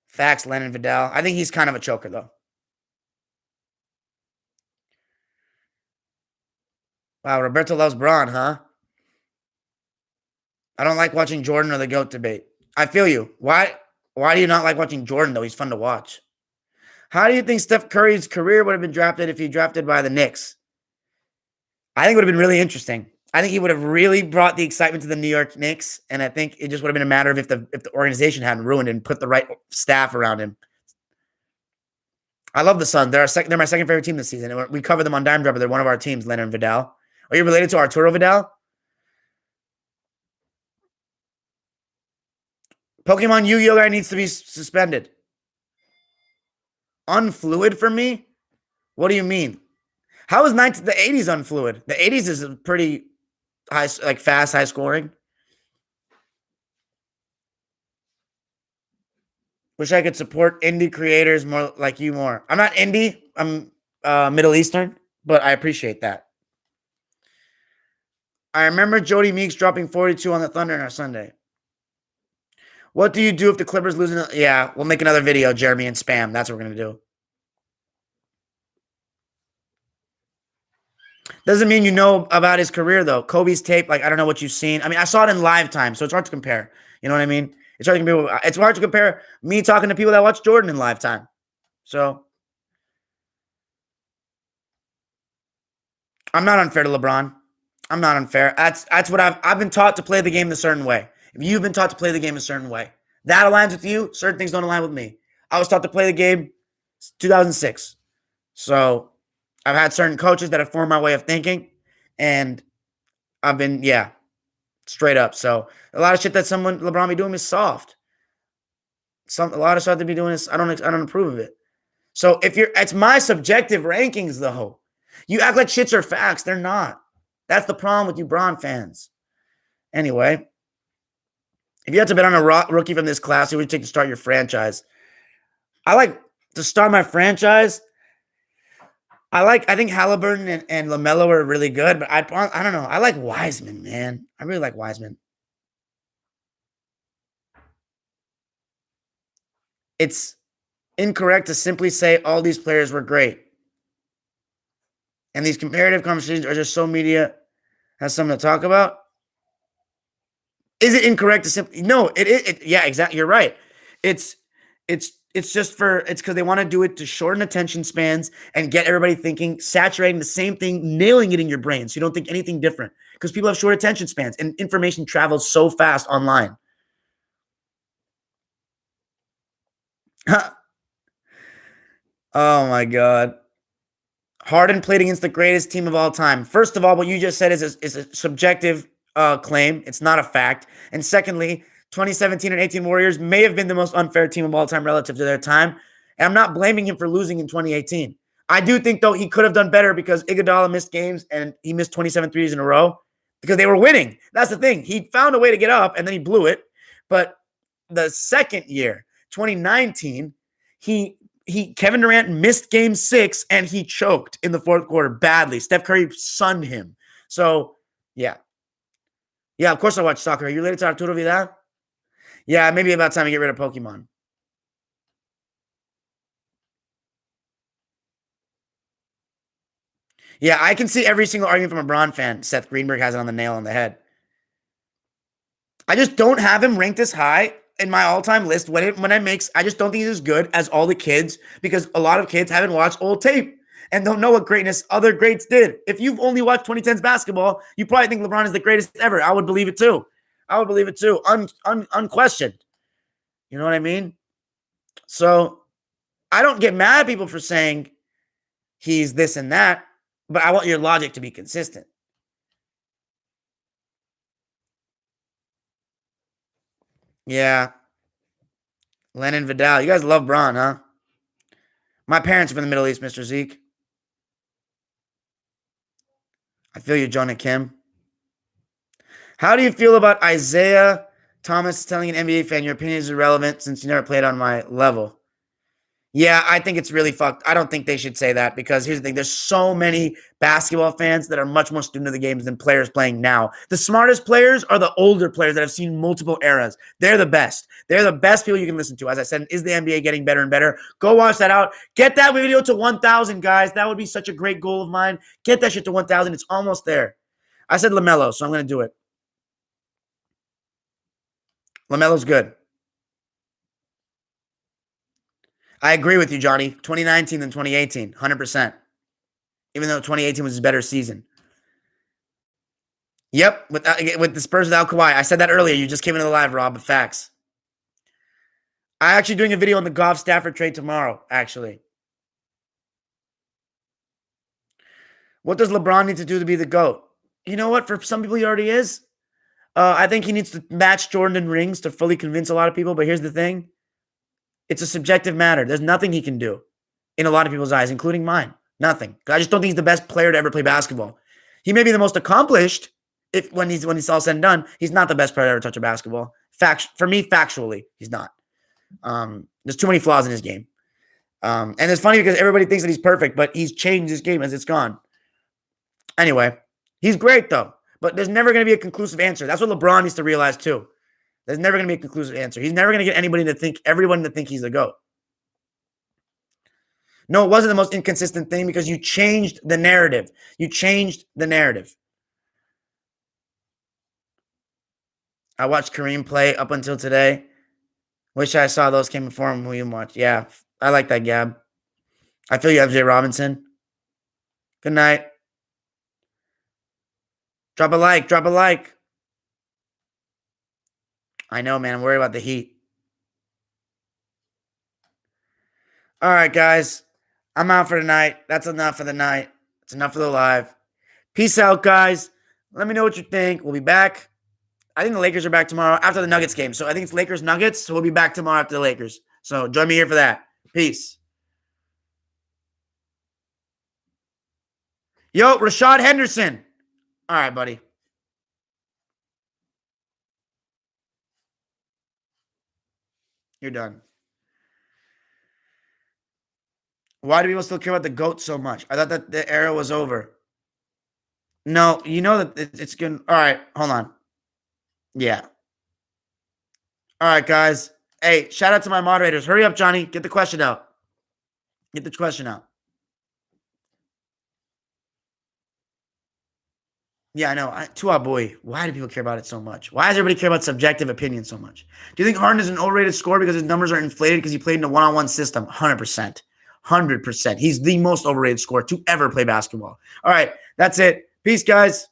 Facts, Lennon Vidal. I think he's kind of a choker, though. Wow, Roberto loves Braun, huh? I don't like watching Jordan or the GOAT debate. I feel you. Why do you not like watching Jordan, though? He's fun to watch. How do you think Steph Curry's career would have been drafted if he drafted by the Knicks? I think it would have been really interesting. I think he would have really brought the excitement to the New York Knicks, and I think it just would have been a matter of if the organization hadn't ruined it and put the right staff around him. I love the Suns. They're my second favorite team this season. We cover them on Dime Dropper. They're one of our teams, Leonard and Vidal. Are you related to Arturo Vidal? Pokemon Yu-Gi-Oh guy needs to be suspended. Unfluid for me? What do you mean? How is the 80s unfluid? The 80s is a pretty high, like fast, high scoring. Wish I could support indie creators more like you more. I'm not indie. I'm Middle Eastern, but I appreciate that. I remember Jody Meeks dropping 42 on the Thunder on our Sunday. What do you do if the Clippers lose? Yeah, we'll make another video, Jeremy, and spam. That's what we're going to do. Doesn't mean you know about his career, though. Kobe's tape, like, I don't know what you've seen. I mean, I saw it in live time, so it's hard to compare. You know what I mean? It's hard to compare me talking to people that watch Jordan in live time. So I'm not unfair to LeBron. I'm not unfair. That's what I've been taught to play the game a certain way. If you've been taught to play the game a certain way, that aligns with you. Certain things don't align with me. I was taught to play the game 2006. So I've had certain coaches that have formed my way of thinking, and I've been, yeah, straight up. So a lot of shit that LeBron be doing is soft. A lot of stuff to be doing is I don't approve of it. So it's my subjective rankings though. You act like shits are facts. They're not. That's the problem with you Bron fans. Anyway, if you had to bet on a rookie from this class, who would you take to start your franchise? I like to start my franchise. I think Halliburton and LaMelo are really good, but I don't know. I like Wiseman, man. I really like Wiseman. It's incorrect to simply say all these players were great. And these comparative conversations are just so media has something to talk about. Is it incorrect to simply no? Yeah, exactly. You're right. It's just it's because they want to do it to shorten attention spans and get everybody thinking, saturating the same thing, nailing it in your brain, so you don't think anything different. Because people have short attention spans and information travels so fast online. Oh my God. Harden played against the greatest team of all time. First of all, what you just said is a subjective claim. It's not a fact. And secondly, 2017 and 18 Warriors may have been the most unfair team of all time relative to their time. And I'm not blaming him for losing in 2018. I do think, though, he could have done better because Iguodala missed games and he missed 27 threes in a row because they were winning. That's the thing. He found a way to get up and then he blew it. But the second year, 2019, Kevin Durant missed game 6 and he choked in the fourth quarter badly. Steph Curry sunned him. So, yeah. Yeah, of course I watch soccer. Are you related to Arturo Vidal? Yeah, maybe about time to get rid of Pokemon. Yeah, I can see every single argument from a Braun fan. Seth Greenberg has it on the nail on the head. I just don't have him ranked as high in my all-time list I just don't think he's as good as all the kids because a lot of kids haven't watched old tape and don't know what greatness other greats did. If you've only watched 2010s basketball, you probably think LeBron is the greatest ever. I would believe it too. Unquestioned. You know what I mean? So I don't get mad at people for saying he's this and that, but I want your logic to be consistent. Yeah. Lennon Vidal. You guys love Braun, huh? My parents are from the Middle East, Mr. Zeke. I feel you, Jonah Kim. How do you feel about Isaiah Thomas is telling an NBA fan, your opinion is irrelevant since you never played on my level. Yeah, I think it's really fucked. I don't think they should say that because here's the thing. There's so many basketball fans that are much more student of the games than players playing now. The smartest players are the older players that have seen multiple eras. They're the best. They're the best people you can listen to. As I said, is the NBA getting better and better? Go watch that out. Get that video to 1,000, guys. That would be such a great goal of mine. Get that shit to 1,000. It's almost there. I said LaMelo, so I'm going to do it. LaMelo's good. I agree with you, Johnny. 2019 than 2018, 100%. Even though 2018 was his better season. Yep, with the Spurs without Kawhi. I said that earlier. You just came into the live, Rob, but facts. I'm actually doing a video on the Goff Stafford trade tomorrow, actually. What does LeBron need to do to be the GOAT? You know what? For some people, he already is. I think he needs to match Jordan in rings to fully convince a lot of people. But here's the thing. It's a subjective matter. There's nothing he can do in a lot of people's eyes, including mine. Nothing. I just don't think he's the best player to ever play basketball. He may be the most accomplished when he's all said and done. He's not the best player to ever touch a basketball. For me, factually, he's not. There's too many flaws in his game. And it's funny because everybody thinks that he's perfect, but he's changed his game as it's gone. Anyway, he's great, though. But there's never going to be a conclusive answer. That's what LeBron needs to realize, too. There's never going to be a conclusive answer. He's never going to get everyone to think he's the GOAT. No, it wasn't the most inconsistent thing because you changed the narrative. You changed the narrative. I watched Kareem play up until today. Wish I saw those came before him. Who you watch? Yeah, I like that, Gab. I feel you, FJ Robinson. Good night. Drop a like. Drop a like. I know, man. I'm worried about the Heat. All right, guys. I'm out for tonight. That's enough for the night. It's enough for the live. Peace out, guys. Let me know what you think. We'll be back. I think the Lakers are back tomorrow after the Nuggets game. So I think it's Lakers-Nuggets. So we'll be back tomorrow after the Lakers. So join me here for that. Peace. Yo, Rashad Henderson. All right, buddy. You're done. Why do people still care about the GOAT so much? I thought that the era was over. No, you know that it's good. All right, hold on. Yeah. All right, guys. Hey, shout out to my moderators. Hurry up, Johnny. Get the question out. Get the question out. Yeah, I know. To our boy, why do people care about it so much? Why does everybody care about subjective opinion so much? Do you think Harden is an overrated scorer because his numbers are inflated because he played in a one-on-one system? 100%. 100%. He's the most overrated scorer to ever play basketball. All right, that's it. Peace, guys.